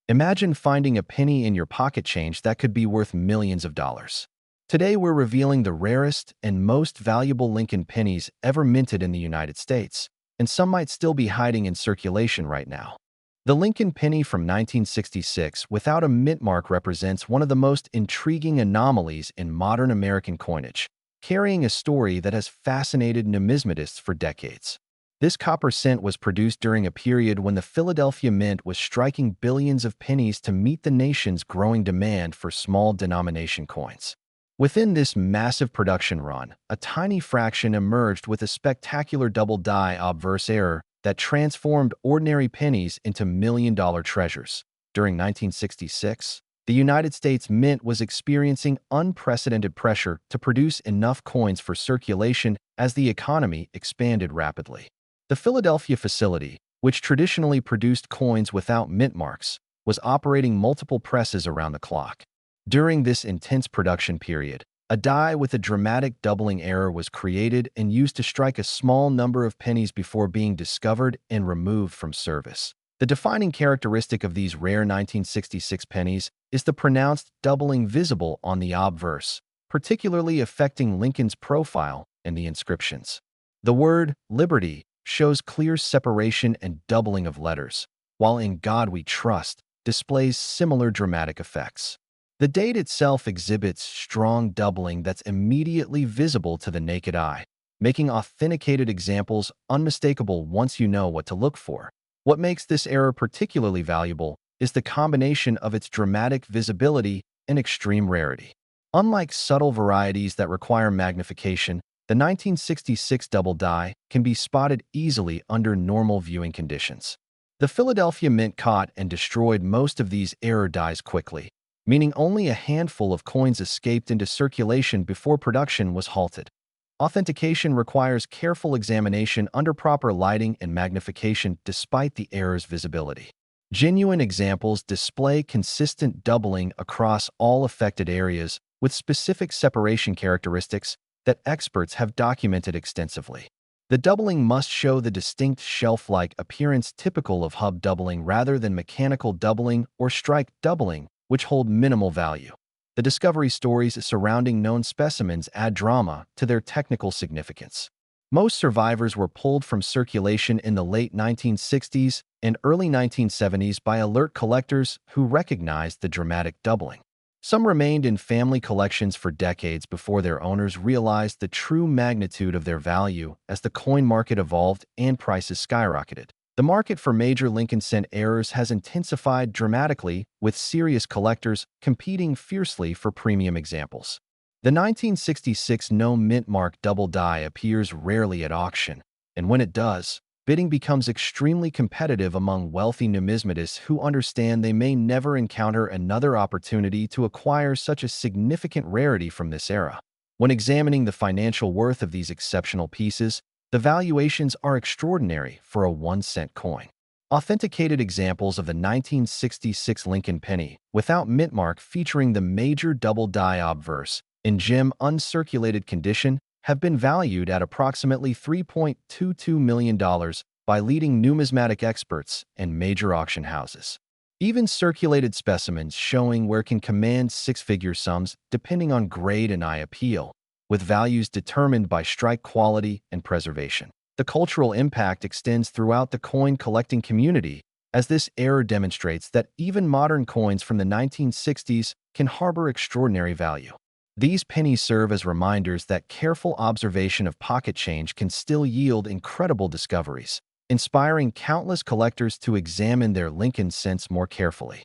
Imagine finding a penny in your pocket change that could be worth millions of dollars. Today, we're revealing the rarest and most valuable Lincoln pennies ever minted in the United States, and some might still be hiding in circulation right now. The Lincoln penny from 1966 without a mint mark represents one of the most intriguing anomalies in modern American coinage, carrying a story that has fascinated numismatists for decades. This copper cent was produced during a period when the Philadelphia Mint was striking billions of pennies to meet the nation's growing demand for small denomination coins. Within this massive production run, a tiny fraction emerged with a spectacular double die obverse error that transformed ordinary pennies into million-dollar treasures. During 1966, the United States Mint was experiencing unprecedented pressure to produce enough coins for circulation as the economy expanded rapidly. The Philadelphia facility, which traditionally produced coins without mint marks, was operating multiple presses around the clock. During this intense production period, a die with a dramatic doubling error was created and used to strike a small number of pennies before being discovered and removed from service. The defining characteristic of these rare 1966 pennies is the pronounced doubling visible on the obverse, particularly affecting Lincoln's profile and the inscriptions. The word Liberty shows clear separation and doubling of letters, while In God We Trust displays similar dramatic effects. The date itself exhibits strong doubling that's immediately visible to the naked eye, making authenticated examples unmistakable once you know what to look for. What makes this error particularly valuable is the combination of its dramatic visibility and extreme rarity. Unlike subtle varieties that require magnification, the 1966 double die can be spotted easily under normal viewing conditions. The Philadelphia Mint caught and destroyed most of these error dies quickly, meaning only a handful of coins escaped into circulation before production was halted. Authentication requires careful examination under proper lighting and magnification despite the error's visibility. Genuine examples display consistent doubling across all affected areas with specific separation characteristics that experts have documented extensively. The doubling must show the distinct shelf-like appearance typical of hub doubling rather than mechanical doubling or strike doubling, which hold minimal value. The discovery stories surrounding known specimens add drama to their technical significance. Most survivors were pulled from circulation in the late 1960s and early 1970s by alert collectors who recognized the dramatic doubling. Some remained in family collections for decades before their owners realized the true magnitude of their value as the coin market evolved and prices skyrocketed. The market for major Lincoln cent errors has intensified dramatically, with serious collectors competing fiercely for premium examples. The 1966 no mint mark double die appears rarely at auction, and when it does, bidding becomes extremely competitive among wealthy numismatists who understand they may never encounter another opportunity to acquire such a significant rarity from this era. When examining the financial worth of these exceptional pieces, the valuations are extraordinary for a 1-cent coin. Authenticated examples of the 1966 Lincoln penny, without mint mark featuring the major double die obverse, in gem uncirculated condition, have been valued at approximately $3.22 million by leading numismatic experts and major auction houses. Even circulated specimens showing where can command six-figure sums depending on grade and eye appeal, with values determined by strike quality and preservation. The cultural impact extends throughout the coin collecting community, as this error demonstrates that even modern coins from the 1960s can harbor extraordinary value. These pennies serve as reminders that careful observation of pocket change can still yield incredible discoveries, inspiring countless collectors to examine their Lincoln cents more carefully.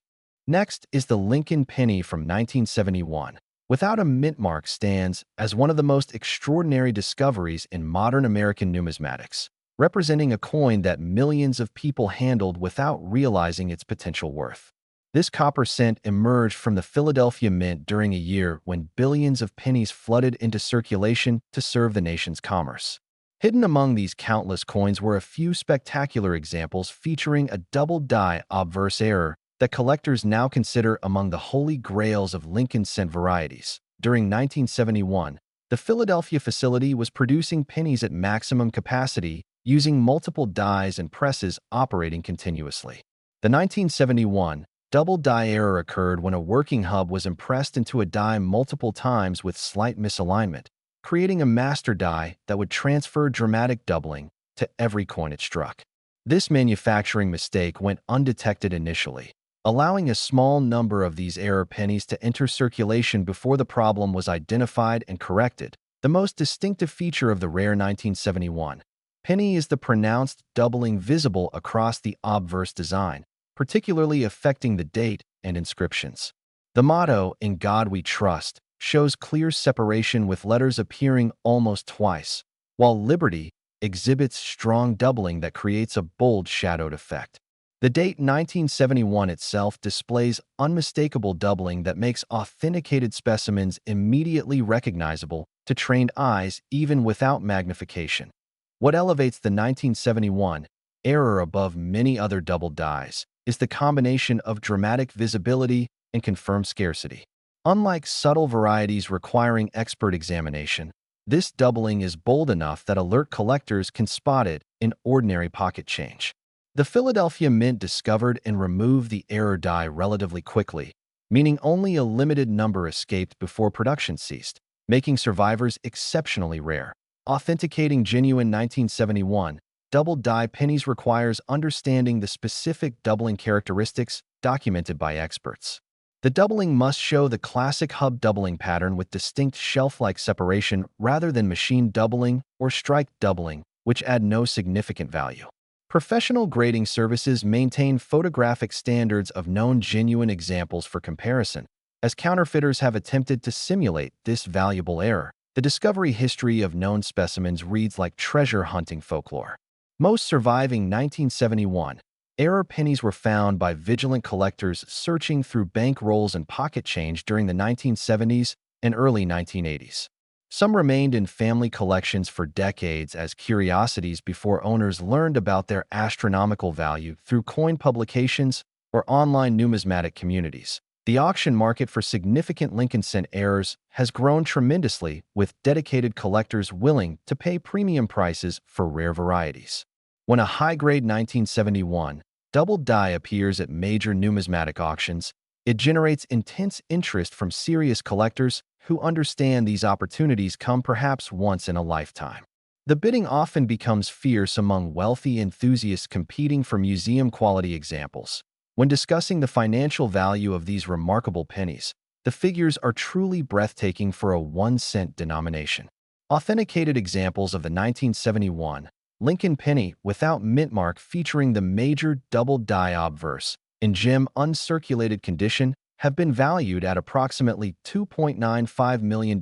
Next is the Lincoln penny from 1971. Without a mint mark stands as one of the most extraordinary discoveries in modern American numismatics, representing a coin that millions of people handled without realizing its potential worth. This copper cent emerged from the Philadelphia Mint during a year when billions of pennies flooded into circulation to serve the nation's commerce. Hidden among these countless coins were a few spectacular examples featuring a double die obverse error that collectors now consider among the holy grails of Lincoln cent varieties. During 1971, the Philadelphia facility was producing pennies at maximum capacity using multiple dies and presses operating continuously. The 1971 Double die error occurred when a working hub was impressed into a die multiple times with slight misalignment, creating a master die that would transfer dramatic doubling to every coin it struck. This manufacturing mistake went undetected initially, allowing a small number of these error pennies to enter circulation before the problem was identified and corrected. The most distinctive feature of the rare 1971 penny is the pronounced doubling visible across the obverse design, particularly affecting the date and inscriptions. The motto, "In God We Trust," shows clear separation with letters appearing almost twice, while Liberty exhibits strong doubling that creates a bold shadowed effect. The date 1971 itself displays unmistakable doubling that makes authenticated specimens immediately recognizable to trained eyes even without magnification. What elevates the 1971 error above many other double dies is the combination of dramatic visibility and confirmed scarcity. Unlike subtle varieties requiring expert examination, this doubling is bold enough that alert collectors can spot it in ordinary pocket change. The Philadelphia Mint discovered and removed the error die relatively quickly, meaning only a limited number escaped before production ceased, making survivors exceptionally rare. Authenticating genuine 1971 double die pennies requires understanding the specific doubling characteristics documented by experts. The doubling must show the classic hub doubling pattern with distinct shelf-like separation rather than machine doubling or strike doubling, which add no significant value. Professional grading services maintain photographic standards of known genuine examples for comparison, as counterfeiters have attempted to simulate this valuable error. The discovery history of known specimens reads like treasure hunting folklore. Most surviving 1971 error pennies were found by vigilant collectors searching through bank rolls and pocket change during the 1970s and early 1980s. Some remained in family collections for decades as curiosities before owners learned about their astronomical value through coin publications or online numismatic communities. The auction market for significant Lincoln cent errors has grown tremendously, with dedicated collectors willing to pay premium prices for rare varieties. When a high-grade 1971 double die appears at major numismatic auctions, it generates intense interest from serious collectors who understand these opportunities come perhaps once in a lifetime. The bidding often becomes fierce among wealthy enthusiasts competing for museum-quality examples. When discussing the financial value of these remarkable pennies, the figures are truly breathtaking for a 1-cent denomination. Authenticated examples of the 1971 Lincoln penny without mint mark featuring the major double die obverse in gem uncirculated condition have been valued at approximately $2.95 million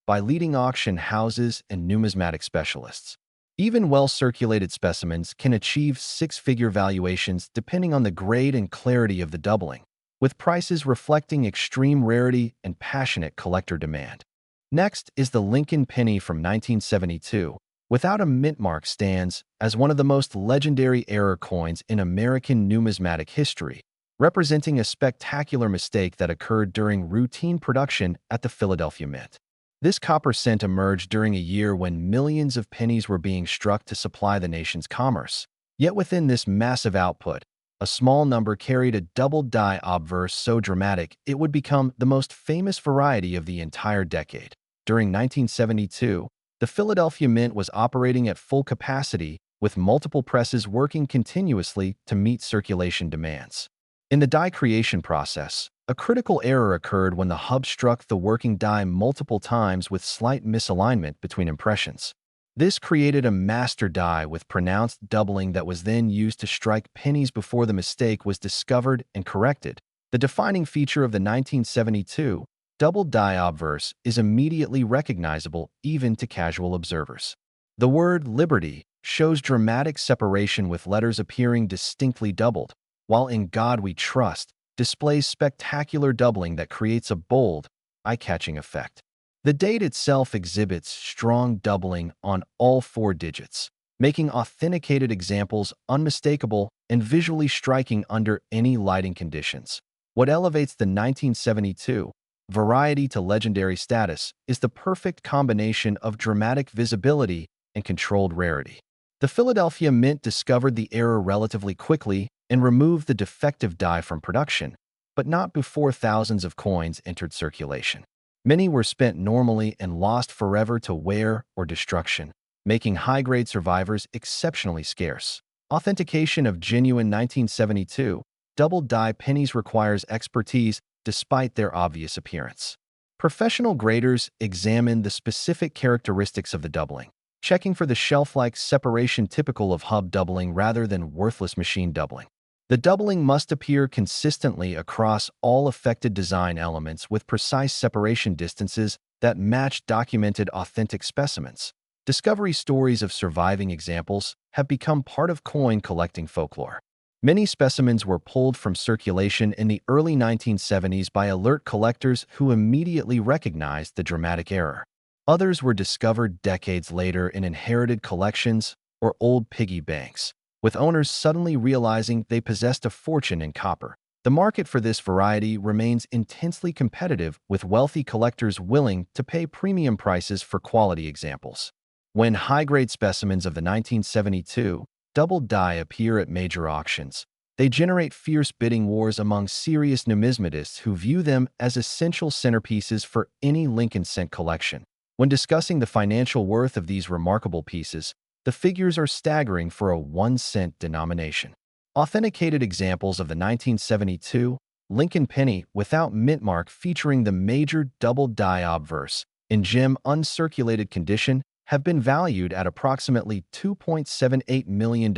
by leading auction houses and numismatic specialists. Even well-circulated specimens can achieve six-figure valuations depending on the grade and clarity of the doubling, with prices reflecting extreme rarity and passionate collector demand. Next is the Lincoln penny from 1972. Without a mint mark stands as one of the most legendary error coins in American numismatic history, representing a spectacular mistake that occurred during routine production at the Philadelphia Mint. This copper cent emerged during a year when millions of pennies were being struck to supply the nation's commerce. Yet within this massive output, a small number carried a double die obverse so dramatic it would become the most famous variety of the entire decade. During 1972, the Philadelphia Mint was operating at full capacity, with multiple presses working continuously to meet circulation demands. In the die creation process, a critical error occurred when the hub struck the working die multiple times with slight misalignment between impressions. This created a master die with pronounced doubling that was then used to strike pennies before the mistake was discovered and corrected. The defining feature of the 1972 double die obverse is immediately recognizable even to casual observers. The word Liberty shows dramatic separation with letters appearing distinctly doubled, while In God We Trust displays spectacular doubling that creates a bold, eye-catching effect. The date itself exhibits strong doubling on all four digits, making authenticated examples unmistakable and visually striking under any lighting conditions. What elevates the 1972 variety to legendary status is the perfect combination of dramatic visibility and controlled rarity. The Philadelphia Mint discovered the error relatively quickly and removed the defective die from production, but not before thousands of coins entered circulation. Many were spent normally and lost forever to wear or destruction, making high-grade survivors exceptionally scarce. Authentication of genuine 1972 double-die pennies requires expertise despite their obvious appearance. Professional graders examine the specific characteristics of the doubling, checking for the shelf-like separation typical of hub doubling rather than worthless machine doubling. The doubling must appear consistently across all affected design elements with precise separation distances that match documented authentic specimens. Discovery stories of surviving examples have become part of coin collecting folklore. Many specimens were pulled from circulation in the early 1970s by alert collectors who immediately recognized the dramatic error. Others were discovered decades later in inherited collections or old piggy banks, with owners suddenly realizing they possessed a fortune in copper. The market for this variety remains intensely competitive, with wealthy collectors willing to pay premium prices for quality examples. When high-grade specimens of the 1972 double die appear at major auctions, they generate fierce bidding wars among serious numismatists who view them as essential centerpieces for any Lincoln cent collection. When discussing the financial worth of these remarkable pieces, the figures are staggering for a 1-cent denomination. Authenticated examples of the 1972 Lincoln penny without mint mark featuring the major double-die obverse in gem uncirculated condition have been valued at approximately $2.78 million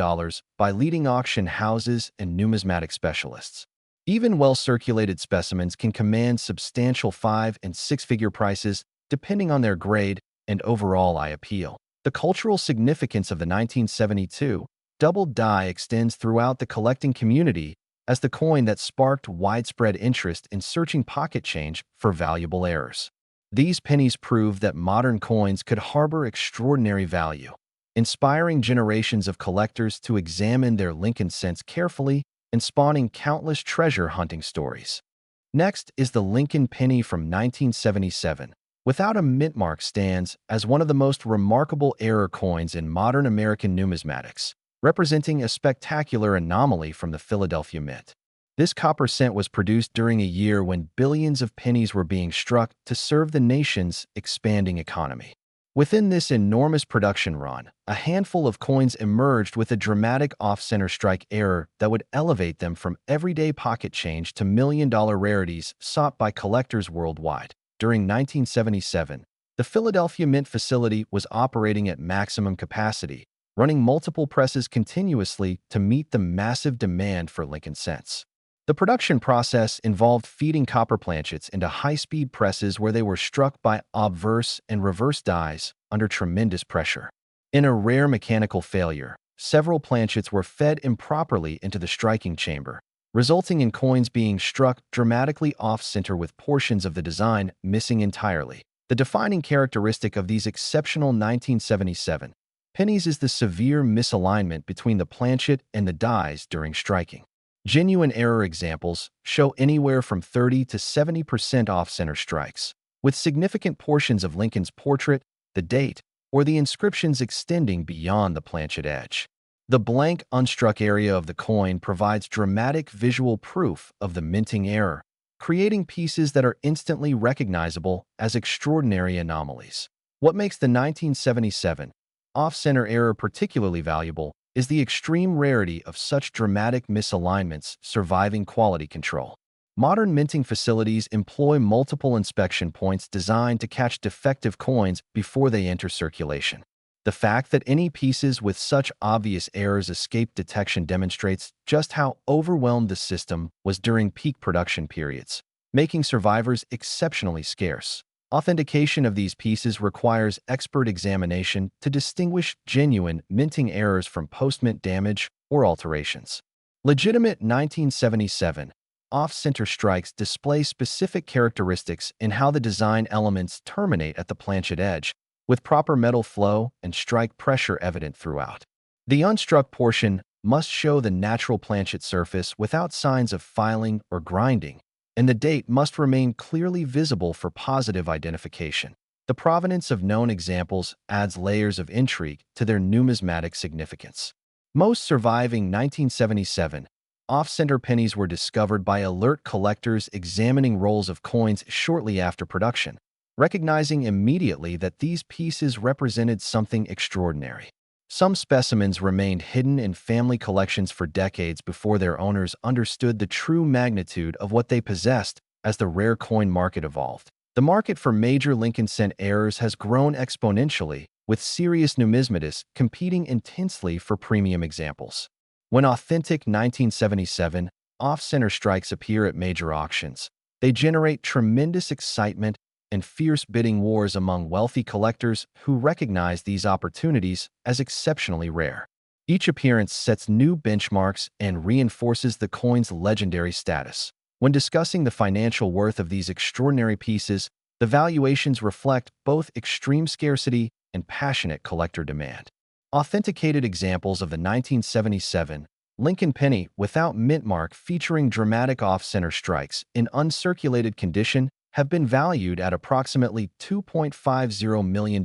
by leading auction houses and numismatic specialists. Even well-circulated specimens can command substantial 5- and 6-figure prices depending on their grade and overall eye appeal. The cultural significance of the 1972 double die extends throughout the collecting community as the coin that sparked widespread interest in searching pocket change for valuable errors. These pennies prove that modern coins could harbor extraordinary value, inspiring generations of collectors to examine their Lincoln cents carefully and spawning countless treasure hunting stories. Next is the Lincoln penny from 1977. Without a mint mark stands as one of the most remarkable error coins in modern American numismatics, representing a spectacular anomaly from the Philadelphia Mint. This copper cent was produced during a year when billions of pennies were being struck to serve the nation's expanding economy. Within this enormous production run, a handful of coins emerged with a dramatic off-center strike error that would elevate them from everyday pocket change to million-dollar rarities sought by collectors worldwide. During 1977, the Philadelphia Mint facility was operating at maximum capacity, running multiple presses continuously to meet the massive demand for Lincoln cents. The production process involved feeding copper planchets into high-speed presses where they were struck by obverse and reverse dies under tremendous pressure. In a rare mechanical failure, several planchets were fed improperly into the striking chamber, resulting in coins being struck dramatically off-center with portions of the design missing entirely. The defining characteristic of these exceptional 1977 pennies is the severe misalignment between the planchet and the dies during striking. Genuine error examples show anywhere from 30 to 70% off-center strikes, with significant portions of Lincoln's portrait, the date, or the inscriptions extending beyond the planchet edge. The blank, unstruck area of the coin provides dramatic visual proof of the minting error, creating pieces that are instantly recognizable as extraordinary anomalies. What makes the 1977 off-center error particularly valuable is the extreme rarity of such dramatic misalignments surviving quality control. Modern minting facilities employ multiple inspection points designed to catch defective coins before they enter circulation. The fact that any pieces with such obvious errors escape detection demonstrates just how overwhelmed the system was during peak production periods, making survivors exceptionally scarce. Authentication of these pieces requires expert examination to distinguish genuine minting errors from post-mint damage or alterations. Legitimate 1977 off-center strikes display specific characteristics in how the design elements terminate at the planchet edge, with proper metal flow and strike pressure evident throughout. The unstruck portion must show the natural planchet surface without signs of filing or grinding, and the date must remain clearly visible for positive identification. The provenance of known examples adds layers of intrigue to their numismatic significance. Most surviving 1977 Off-center pennies were discovered by alert collectors examining rolls of coins shortly after production, recognizing immediately that these pieces represented something extraordinary. Some specimens remained hidden in family collections for decades before their owners understood the true magnitude of what they possessed as the rare coin market evolved. The market for major Lincoln cent errors has grown exponentially, with serious numismatists competing intensely for premium examples. When authentic 1977 off-center strikes appear at major auctions, they generate tremendous excitement and fierce bidding wars among wealthy collectors who recognize these opportunities as exceptionally rare. Each appearance sets new benchmarks and reinforces the coin's legendary status. When discussing the financial worth of these extraordinary pieces, the valuations reflect both extreme scarcity and passionate collector demand. Authenticated examples of the 1977 Lincoln penny without mint mark featuring dramatic off-center strikes in uncirculated condition have been valued at approximately $2.50 million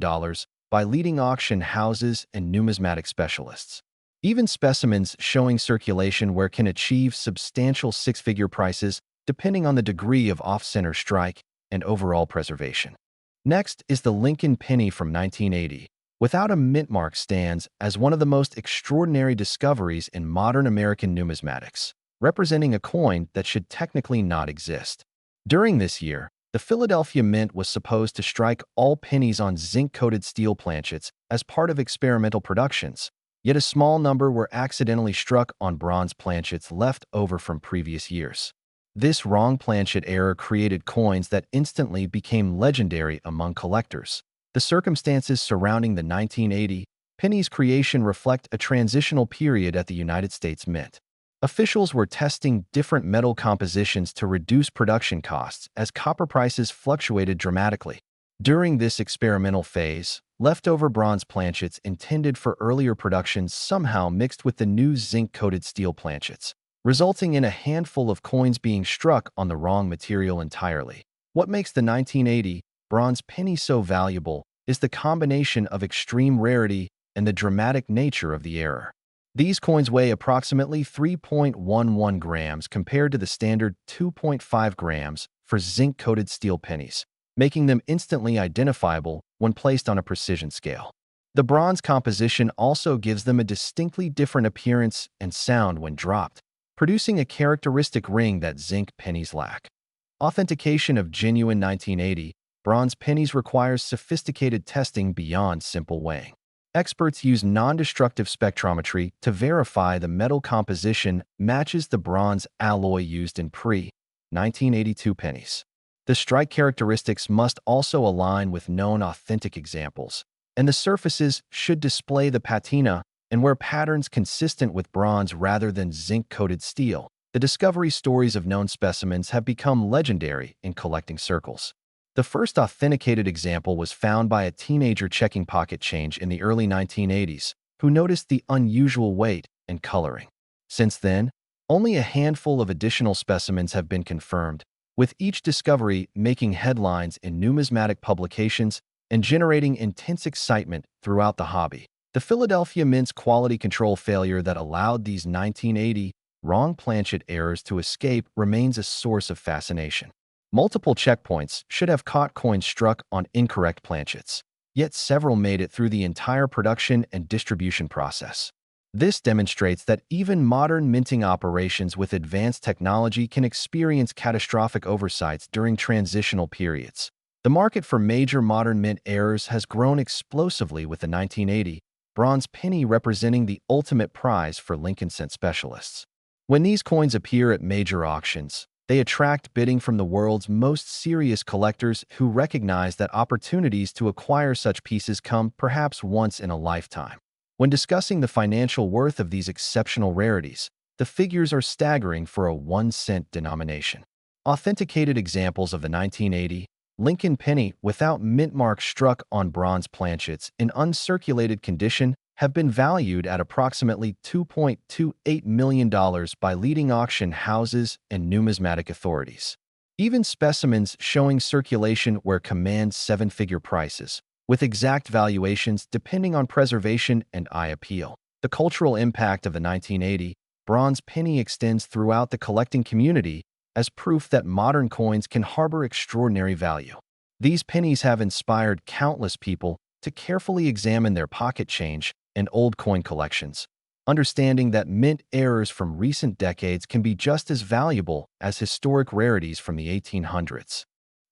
by leading auction houses and numismatic specialists. Even specimens showing circulation where can achieve substantial six-figure prices depending on the degree of off-center strike and overall preservation. Next is the Lincoln penny from 1980. Without a mint mark stands as one of the most extraordinary discoveries in modern American numismatics, representing a coin that should technically not exist. During this year, the Philadelphia Mint was supposed to strike all pennies on zinc-coated steel planchets as part of experimental productions, yet a small number were accidentally struck on bronze planchets left over from previous years. This wrong planchet error created coins that instantly became legendary among collectors. The circumstances surrounding the 1980 penny's creation reflect a transitional period at the United States Mint. Officials were testing different metal compositions to reduce production costs as copper prices fluctuated dramatically. During this experimental phase, leftover bronze planchets intended for earlier productions somehow mixed with the new zinc-coated steel planchets, resulting in a handful of coins being struck on the wrong material entirely. What makes the 1980 bronze penny so valuable is the combination of extreme rarity and the dramatic nature of the error. These coins weigh approximately 3.11 grams compared to the standard 2.5 grams for zinc-coated steel pennies, making them instantly identifiable when placed on a precision scale. The bronze composition also gives them a distinctly different appearance and sound when dropped, producing a characteristic ring that zinc pennies lack. Authentication of genuine 1980 bronze pennies requires sophisticated testing beyond simple weighing. Experts use non-destructive spectrometry to verify the metal composition matches the bronze alloy used in pre-1982 pennies. The strike characteristics must also align with known authentic examples, and the surfaces should display the patina and wear patterns consistent with bronze rather than zinc-coated steel. The discovery stories of known specimens have become legendary in collecting circles. The first authenticated example was found by a teenager checking pocket change in the early 1980s, who noticed the unusual weight and coloring. Since then, only a handful of additional specimens have been confirmed, with each discovery making headlines in numismatic publications and generating intense excitement throughout the hobby. The Philadelphia Mint's quality control failure that allowed these 1980 wrong planchet errors to escape remains a source of fascination. Multiple checkpoints should have caught coins struck on incorrect planchets, yet several made it through the entire production and distribution process. This demonstrates that even modern minting operations with advanced technology can experience catastrophic oversights during transitional periods. The market for major modern mint errors has grown explosively, with the 1980 bronze penny representing the ultimate prize for Lincoln cent specialists. When these coins appear at major auctions, they attract bidding from the world's most serious collectors who recognize that opportunities to acquire such pieces come perhaps once in a lifetime. When discussing the financial worth of these exceptional rarities, the figures are staggering for a 1-cent denomination. Authenticated examples of the 1980 Lincoln penny without mint mark struck on bronze planchets in uncirculated condition have been valued at approximately $2.28 million by leading auction houses and numismatic authorities. Even specimens showing circulation where command seven-figure prices, with exact valuations depending on preservation and eye appeal. The cultural impact of the 1980 bronze penny extends throughout the collecting community as proof that modern coins can harbor extraordinary value. These pennies have inspired countless people to carefully examine their pocket change and old coin collections, understanding that mint errors from recent decades can be just as valuable as historic rarities from the 1800s.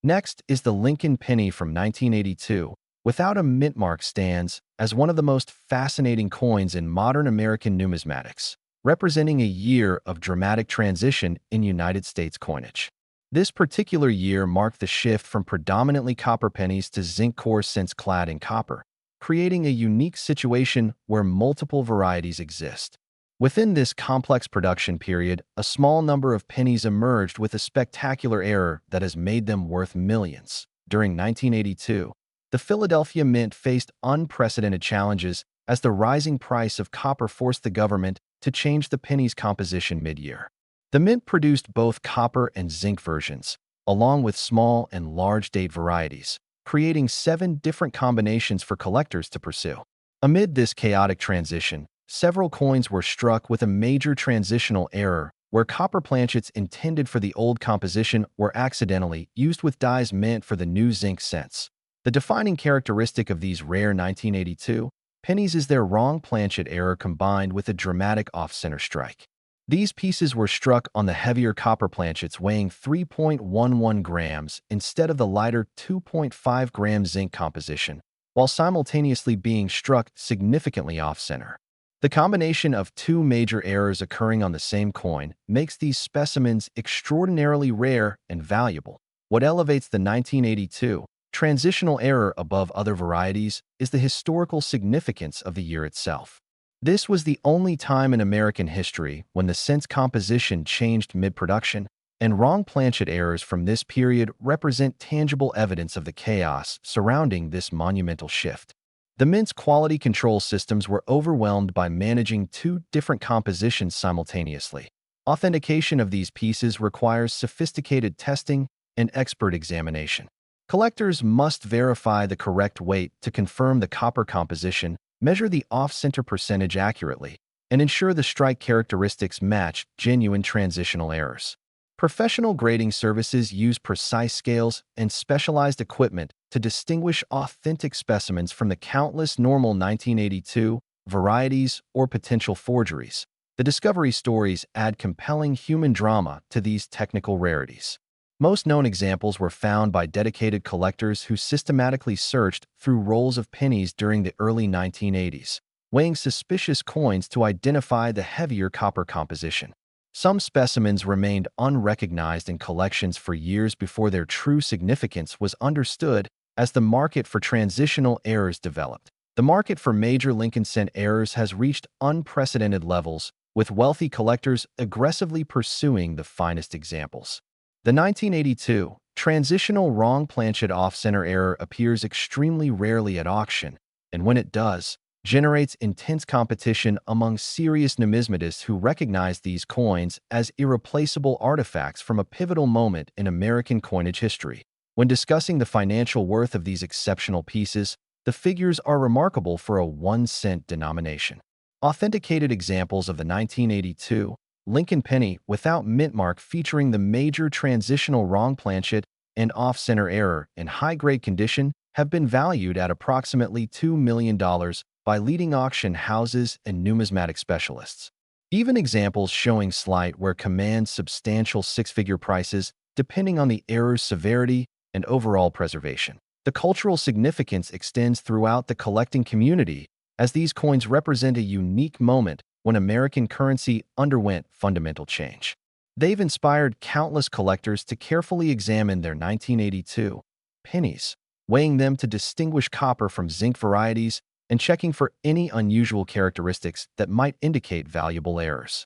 Next is the Lincoln penny from 1982. Without a mint mark, stands as one of the most fascinating coins in modern American numismatics, representing a year of dramatic transition in United States coinage. This particular year marked the shift from predominantly copper pennies to zinc core cents clad in copper, creating a unique situation where multiple varieties exist. Within this complex production period, a small number of pennies emerged with a spectacular error that has made them worth millions. During 1982, the Philadelphia Mint faced unprecedented challenges as the rising price of copper forced the government to change the penny's composition mid-year. The mint produced both copper and zinc versions, along with small and large date varieties, creating 7 different combinations for collectors to pursue. Amid this chaotic transition, several coins were struck with a major transitional error where copper planchets intended for the old composition were accidentally used with dies meant for the new zinc cents. The defining characteristic of these rare 1982 pennies is their wrong planchet error combined with a dramatic off-center strike. These pieces were struck on the heavier copper planchets weighing 3.11 grams instead of the lighter 2.5 gram zinc composition, while simultaneously being struck significantly off-center. The combination of 2 major errors occurring on the same coin makes these specimens extraordinarily rare and valuable. What elevates the 1982 transitional error above other varieties is the historical significance of the year itself. This was the only time in American history when the cents composition changed mid-production, and wrong planchet errors from this period represent tangible evidence of the chaos surrounding this monumental shift. The mint's quality control systems were overwhelmed by managing 2 different compositions simultaneously. Authentication of these pieces requires sophisticated testing and expert examination. Collectors must verify the correct weight to confirm the copper composition, measure the off-center percentage accurately, and ensure the strike characteristics match genuine transitional errors. Professional grading services use precise scales and specialized equipment to distinguish authentic specimens from the countless normal 1982 varieties or potential forgeries. The discovery stories add compelling human drama to these technical rarities. Most known examples were found by dedicated collectors who systematically searched through rolls of pennies during the early 1980s, weighing suspicious coins to identify the heavier copper composition. Some specimens remained unrecognized in collections for years before their true significance was understood as the market for transitional errors developed. The market for major Lincoln cent errors has reached unprecedented levels, with wealthy collectors aggressively pursuing the finest examples. The 1982 transitional wrong planchet off-center error appears extremely rarely at auction, and when it does, generates intense competition among serious numismatists who recognize these coins as irreplaceable artifacts from a pivotal moment in American coinage history. When discussing the financial worth of these exceptional pieces, the figures are remarkable for a 1-cent denomination. Authenticated examples of the 1982 Lincoln penny without mint mark featuring the major transitional wrong planchet and off-center error in high-grade condition have been valued at approximately $2 million by leading auction houses and numismatic specialists. Even examples showing slight wear command substantial 6-figure prices depending on the error's severity and overall preservation. The cultural significance extends throughout the collecting community as these coins represent a unique moment when American currency underwent fundamental change. They've inspired countless collectors to carefully examine their 1982 pennies, weighing them to distinguish copper from zinc varieties and checking for any unusual characteristics that might indicate valuable errors.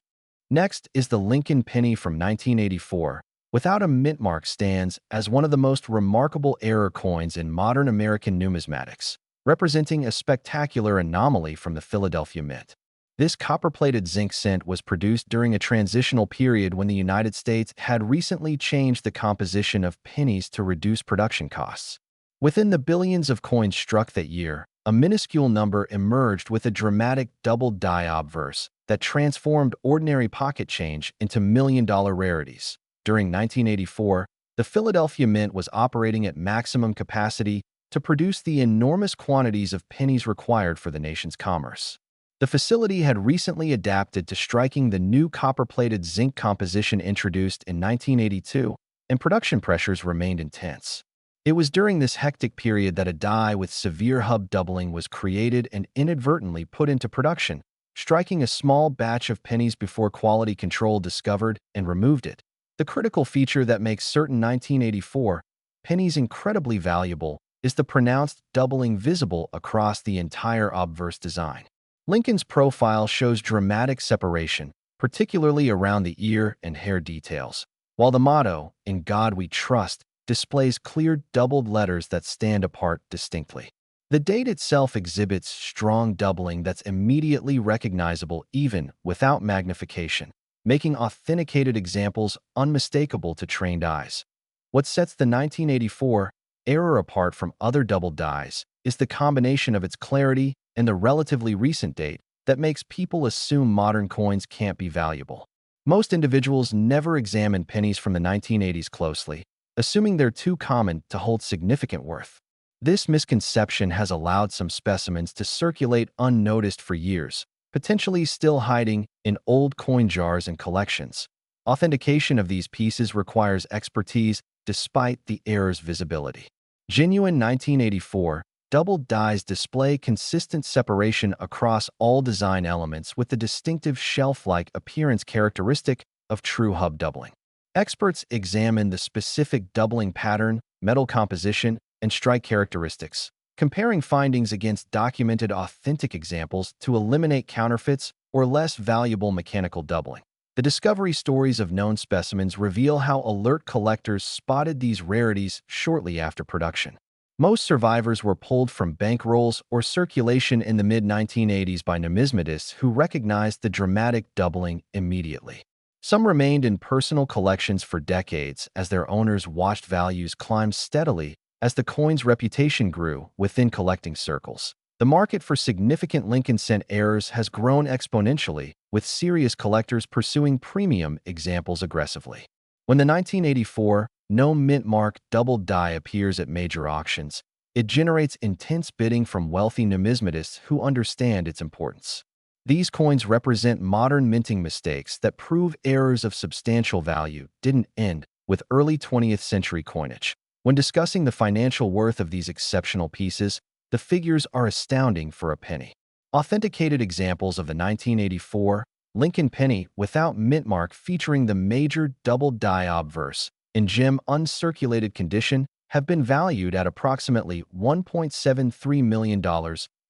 Next is the Lincoln penny from 1984. Without a mint mark, stands as one of the most remarkable error coins in modern American numismatics, representing a spectacular anomaly from the Philadelphia Mint. This copper-plated zinc cent was produced during a transitional period when the United States had recently changed the composition of pennies to reduce production costs. Within the billions of coins struck that year, a minuscule number emerged with a dramatic double die obverse that transformed ordinary pocket change into million-dollar rarities. During 1984, the Philadelphia Mint was operating at maximum capacity to produce the enormous quantities of pennies required for the nation's commerce. The facility had recently adapted to striking the new copper-plated zinc composition introduced in 1982, and production pressures remained intense. It was during this hectic period that a die with severe hub doubling was created and inadvertently put into production, striking a small batch of pennies before quality control discovered and removed it. The critical feature that makes certain 1984 pennies incredibly valuable is the pronounced doubling visible across the entire obverse design. Lincoln's profile shows dramatic separation, particularly around the ear and hair details, while the motto, "In God We Trust," displays clear doubled letters that stand apart distinctly. The date itself exhibits strong doubling that's immediately recognizable even without magnification, making authenticated examples unmistakable to trained eyes. What sets the 1984 error apart from other doubled dies is the combination of its clarity and the relatively recent date that makes people assume modern coins can't be valuable. Most individuals never examine pennies from the 1980s closely, assuming they're too common to hold significant worth. This misconception has allowed some specimens to circulate unnoticed for years, potentially still hiding in old coin jars and collections. Authentication of these pieces requires expertise despite the error's visibility. Genuine 1984 doubled dies display consistent separation across all design elements with the distinctive shelf-like appearance characteristic of true hub doubling. Experts examine the specific doubling pattern, metal composition, and strike characteristics, comparing findings against documented authentic examples to eliminate counterfeits or less valuable mechanical doubling. The discovery stories of known specimens reveal how alert collectors spotted these rarities shortly after production. Most survivors were pulled from bankrolls or circulation in the mid-1980s by numismatists who recognized the dramatic doubling immediately. Some remained in personal collections for decades as their owners watched values climb steadily as the coin's reputation grew within collecting circles. The market for significant Lincoln cent errors has grown exponentially, with serious collectors pursuing premium examples aggressively. When the 1984 no mint mark doubled die appears at major auctions, it generates intense bidding from wealthy numismatists who understand its importance. These coins represent modern minting mistakes that prove errors of substantial value didn't end with early 20th century coinage. When discussing the financial worth of these exceptional pieces, the figures are astounding for a penny. Authenticated examples of the 1984 Lincoln penny without mint mark featuring the major double die obverse in gem uncirculated condition have been valued at approximately $1.73 million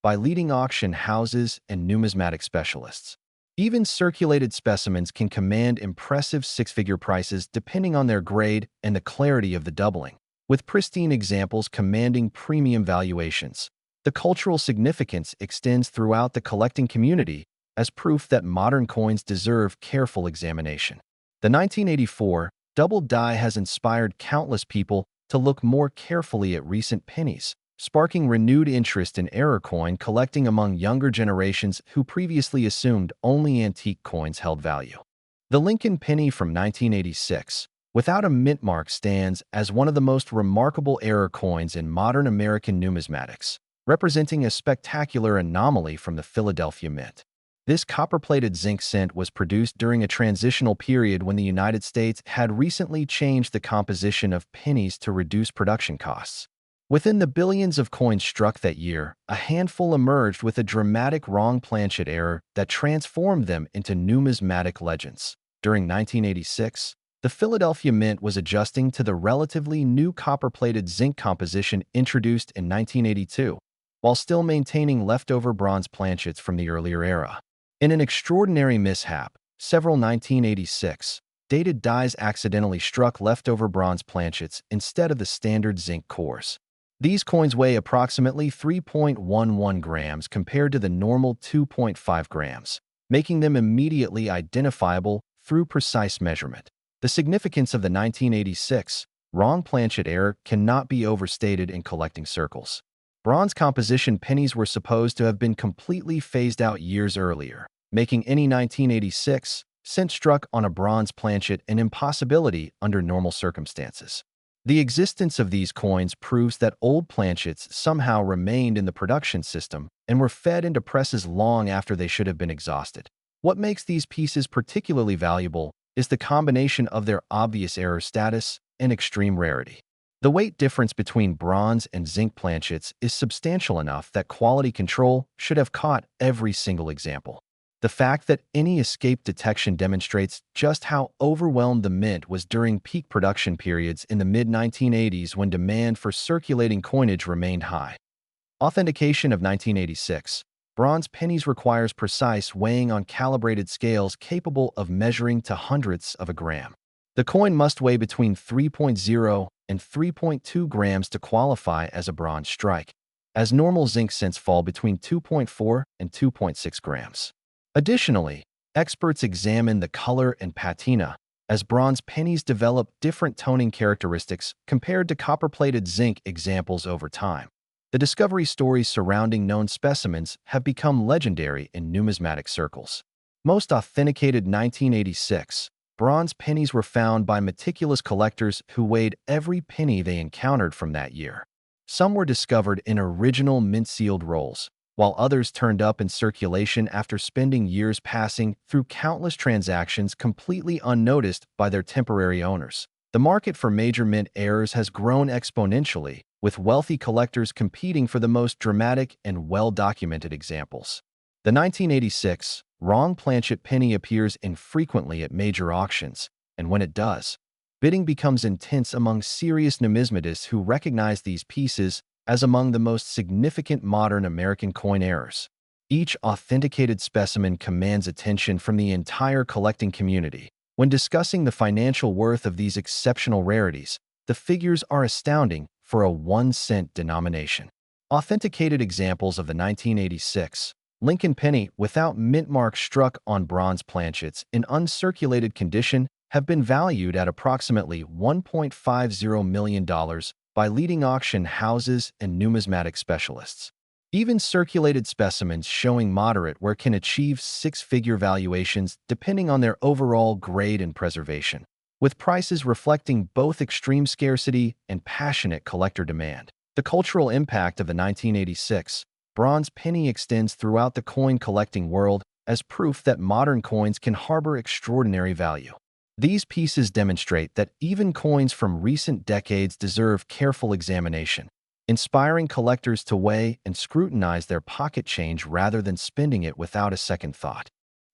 by leading auction houses and numismatic specialists. Even circulated specimens can command impressive six-figure prices depending on their grade and the clarity of the doubling, with pristine examples commanding premium valuations. The cultural significance extends throughout the collecting community as proof that modern coins deserve careful examination. The 1984 double die has inspired countless people to look more carefully at recent pennies, sparking renewed interest in error coin collecting among younger generations who previously assumed only antique coins held value. The Lincoln penny from 1986, without a mint mark, stands as one of the most remarkable error coins in modern American numismatics, representing a spectacular anomaly from the Philadelphia Mint. This copper-plated zinc cent was produced during a transitional period when the United States had recently changed the composition of pennies to reduce production costs. Within the billions of coins struck that year, a handful emerged with a dramatic wrong planchet error that transformed them into numismatic legends. During 1986, the Philadelphia Mint was adjusting to the relatively new copper-plated zinc composition introduced in 1982, while still maintaining leftover bronze planchets from the earlier era. In an extraordinary mishap, several 1986 dated dies accidentally struck leftover bronze planchets instead of the standard zinc cores. These coins weigh approximately 3.11 grams compared to the normal 2.5 grams, making them immediately identifiable through precise measurement. The significance of the 1986 wrong planchet error cannot be overstated in collecting circles. Bronze composition pennies were supposed to have been completely phased out years earlier, making any 1986 cent struck on a bronze planchet an impossibility under normal circumstances. The existence of these coins proves that old planchets somehow remained in the production system and were fed into presses long after they should have been exhausted. What makes these pieces particularly valuable is the combination of their obvious error status and extreme rarity. The weight difference between bronze and zinc planchets is substantial enough that quality control should have caught every single example. The fact that any escape detection demonstrates just how overwhelmed the mint was during peak production periods in the mid-1980s when demand for circulating coinage remained high. Authentication of 1986. Bronze pennies requires precise weighing on calibrated scales capable of measuring to hundredths of a gram. The coin must weigh between 3.0 and 3.2 grams to qualify as a bronze strike, as normal zinc cents fall between 2.4 and 2.6 grams. Additionally, experts examine the color and patina, as bronze pennies develop different toning characteristics compared to copper-plated zinc examples over time. The discovery stories surrounding known specimens have become legendary in numismatic circles. Most authenticated 1986 bronze pennies were found by meticulous collectors who weighed every penny they encountered from that year. Some were discovered in original mint-sealed rolls, while others turned up in circulation after spending years passing through countless transactions completely unnoticed by their temporary owners. The market for major mint errors has grown exponentially, with wealthy collectors competing for the most dramatic and well-documented examples. The 1986 wrong planchet penny appears infrequently at major auctions, and when it does, bidding becomes intense among serious numismatists who recognize these pieces as among the most significant modern American coin errors. Each authenticated specimen commands attention from the entire collecting community. When discussing the financial worth of these exceptional rarities, the figures are astounding for a 1-cent denomination. Authenticated examples of the 1986 Lincoln penny without mint mark struck on bronze planchets in uncirculated condition have been valued at approximately $1.50 million by leading auction houses and numismatic specialists. Even circulated specimens showing moderate wear can achieve six-figure valuations depending on their overall grade and preservation, with prices reflecting both extreme scarcity and passionate collector demand. The cultural impact of the 1986 bronze penny extends throughout the coin collecting world as proof that modern coins can harbor extraordinary value. These pieces demonstrate that even coins from recent decades deserve careful examination, inspiring collectors to weigh and scrutinize their pocket change rather than spending it without a second thought.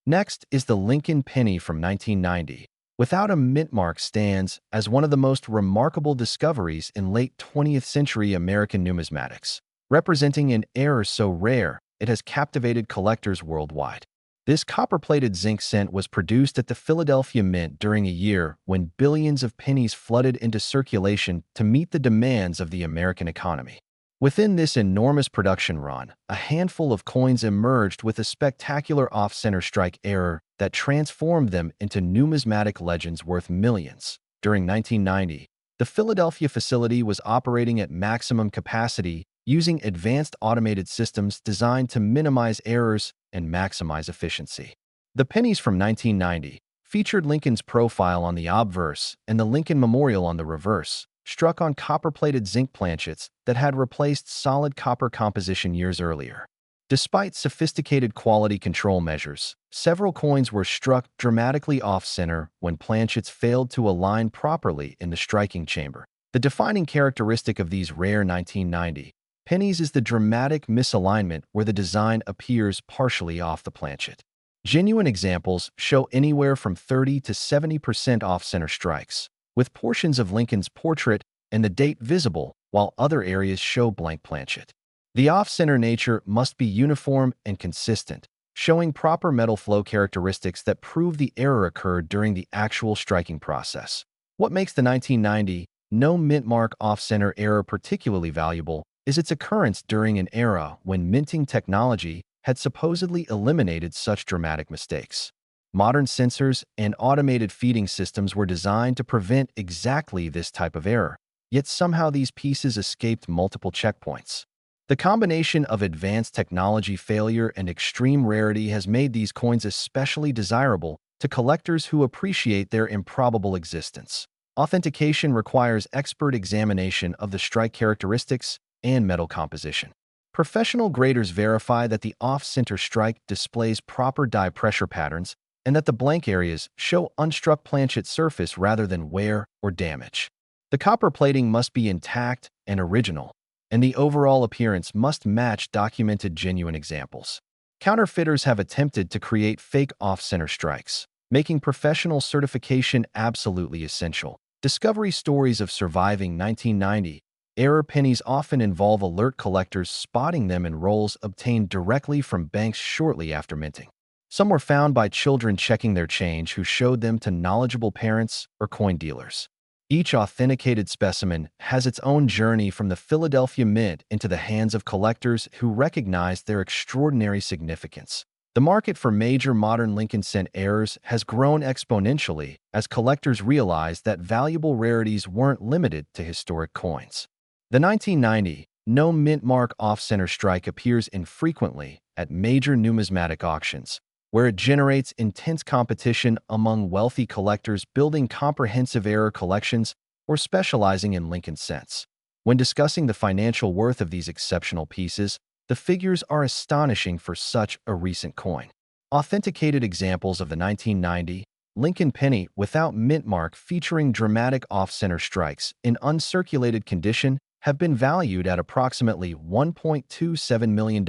Next is the Lincoln penny from 1990. Without a mint mark, stands as one of the most remarkable discoveries in late 20th century American numismatics, representing an error so rare it has captivated collectors worldwide. This copper-plated zinc cent was produced at the Philadelphia Mint during a year when billions of pennies flooded into circulation to meet the demands of the American economy. Within this enormous production run, a handful of coins emerged with a spectacular off-center strike error that transformed them into numismatic legends worth millions. During 1990, the Philadelphia facility was operating at maximum capacity using advanced automated systems designed to minimize errors and maximize efficiency. The pennies from 1990 featured Lincoln's profile on the obverse and the Lincoln Memorial on the reverse, struck on copper-plated zinc planchets that had replaced solid copper composition years earlier. Despite sophisticated quality control measures, several coins were struck dramatically off-center when planchets failed to align properly in the striking chamber. The defining characteristic of these rare 1990 pennies is the dramatic misalignment where the design appears partially off the planchet. Genuine examples show anywhere from 30 to 70% off-center strikes, with portions of Lincoln's portrait and the date visible, while other areas show blank planchet. The off-center nature must be uniform and consistent, showing proper metal flow characteristics that prove the error occurred during the actual striking process. What makes the 1990 no mint mark off-center error particularly valuable is its occurrence during an era when minting technology had supposedly eliminated such dramatic mistakes. Modern sensors and automated feeding systems were designed to prevent exactly this type of error, yet somehow these pieces escaped multiple checkpoints. The combination of advanced technology failure and extreme rarity has made these coins especially desirable to collectors who appreciate their improbable existence. Authentication requires expert examination of the strike characteristics and metal composition. Professional graders verify that the off-center strike displays proper die pressure patterns and that the blank areas show unstruck planchet surface rather than wear or damage. The copper plating must be intact and original, and the overall appearance must match documented genuine examples. Counterfeiters have attempted to create fake off-center strikes, making professional certification absolutely essential. Discovery stories of surviving 1990 error pennies often involve alert collectors spotting them in rolls obtained directly from banks shortly after minting. Some were found by children checking their change who showed them to knowledgeable parents or coin dealers. Each authenticated specimen has its own journey from the Philadelphia Mint into the hands of collectors who recognize their extraordinary significance. The market for major modern Lincoln cent errors has grown exponentially as collectors realize that valuable rarities weren't limited to historic coins. The 1990 no mint mark off-center strike appears infrequently at major numismatic auctions, where it generates intense competition among wealthy collectors building comprehensive error collections or specializing in Lincoln cents. When discussing the financial worth of these exceptional pieces, the figures are astonishing for such a recent coin. Authenticated examples of the 1990 Lincoln penny without mint mark featuring dramatic off-center strikes in uncirculated condition have been valued at approximately $1.27 million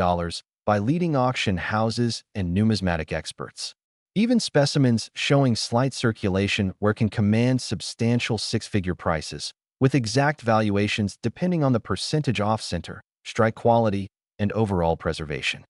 by leading auction houses and numismatic experts. Even specimens showing slight circulation can command substantial six-figure prices, with exact valuations depending on the percentage off-center, strike quality, and overall preservation.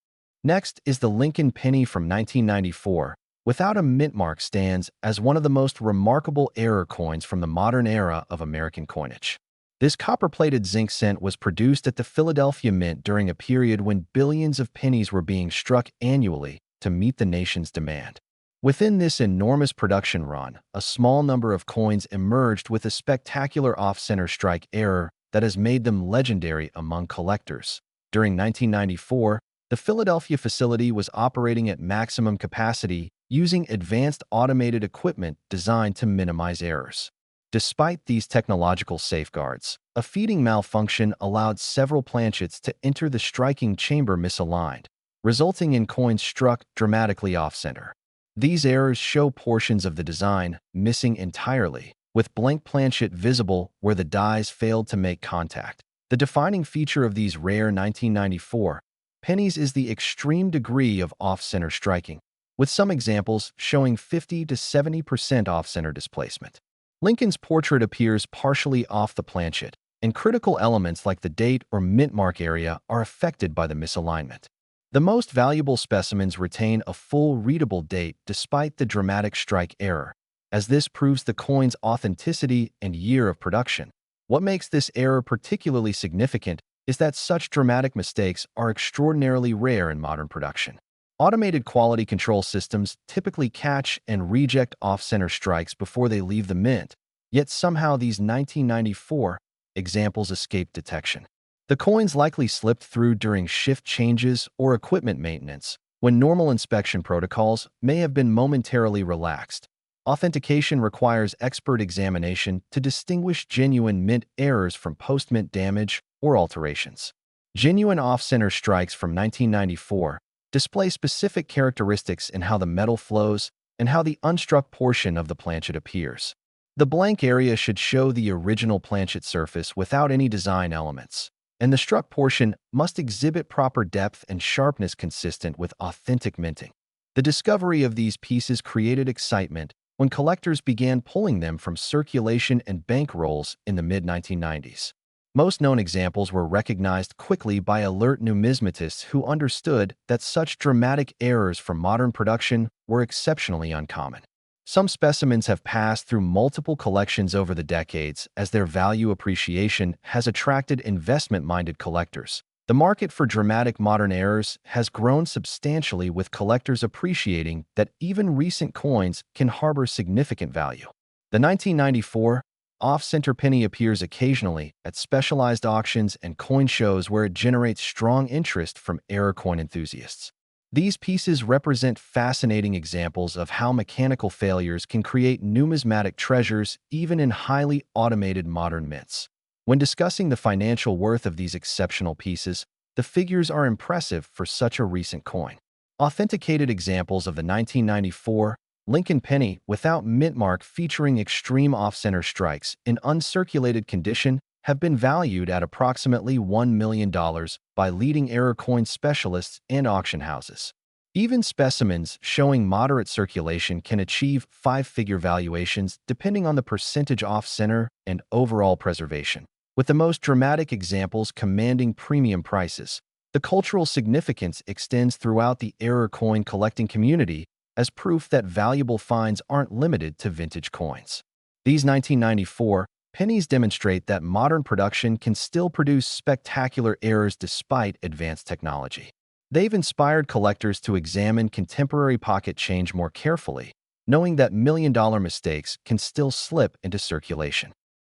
Next is the Lincoln penny from 1994. Without a mint mark stands as one of the most remarkable error coins from the modern era of American coinage. This copper-plated zinc cent was produced at the Philadelphia Mint during a period when billions of pennies were being struck annually to meet the nation's demand. Within this enormous production run, a small number of coins emerged with a spectacular off-center strike error that has made them legendary among collectors. During 1994, the Philadelphia facility was operating at maximum capacity using advanced automated equipment designed to minimize errors. Despite these technological safeguards, a feeding malfunction allowed several planchets to enter the striking chamber misaligned, resulting in coins struck dramatically off-center. These errors show portions of the design missing entirely, with blank planchet visible where the dies failed to make contact. The defining feature of these rare 1994 pennies is the extreme degree of off-center striking, with some examples showing 50 to 70% off-center displacement. Lincoln's portrait appears partially off the planchet, and critical elements like the date or mint mark area are affected by the misalignment. The most valuable specimens retain a full readable date despite the dramatic strike error, as this proves the coin's authenticity and year of production. What makes this error particularly significant is that such dramatic mistakes are extraordinarily rare in modern production. Automated quality control systems typically catch and reject off-center strikes before they leave the mint, yet somehow these 1994 examples escape detection. The coins likely slipped through during shift changes or equipment maintenance, when normal inspection protocols may have been momentarily relaxed. Authentication requires expert examination to distinguish genuine mint errors from post-mint damage or alterations. Genuine off-center strikes from 1994 display specific characteristics in how the metal flows and how the unstruck portion of the planchet appears. The blank area should show the original planchet surface without any design elements, and the struck portion must exhibit proper depth and sharpness consistent with authentic minting. The discovery of these pieces created excitement when collectors began pulling them from circulation and bank rolls in the mid-1990s. Most known examples were recognized quickly by alert numismatists who understood that such dramatic errors from modern production were exceptionally uncommon. Some specimens have passed through multiple collections over the decades as their value appreciation has attracted investment-minded collectors. The market for dramatic modern errors has grown substantially, with collectors appreciating that even recent coins can harbor significant value. The 1994 Off-center penny appears occasionally at specialized auctions and coin shows where it generates strong interest from error coin enthusiasts. These pieces represent fascinating examples of how mechanical failures can create numismatic treasures even in highly automated modern mints. When discussing the financial worth of these exceptional pieces, the figures are impressive for such a recent coin. Authenticated examples of the 1994 Lincoln penny without mint mark featuring extreme off-center strikes in uncirculated condition have been valued at approximately $1 million by leading error coin specialists and auction houses. Even specimens showing moderate circulation can achieve five-figure valuations depending on the percentage off-center and overall preservation, with the most dramatic examples commanding premium prices. The cultural significance extends throughout the error coin collecting community as proof that valuable finds aren't limited to vintage coins. These 1994 pennies demonstrate that modern production can still produce spectacular errors despite advanced technology. They've inspired collectors to examine contemporary pocket change more carefully, knowing that million-dollar mistakes can still slip into circulation.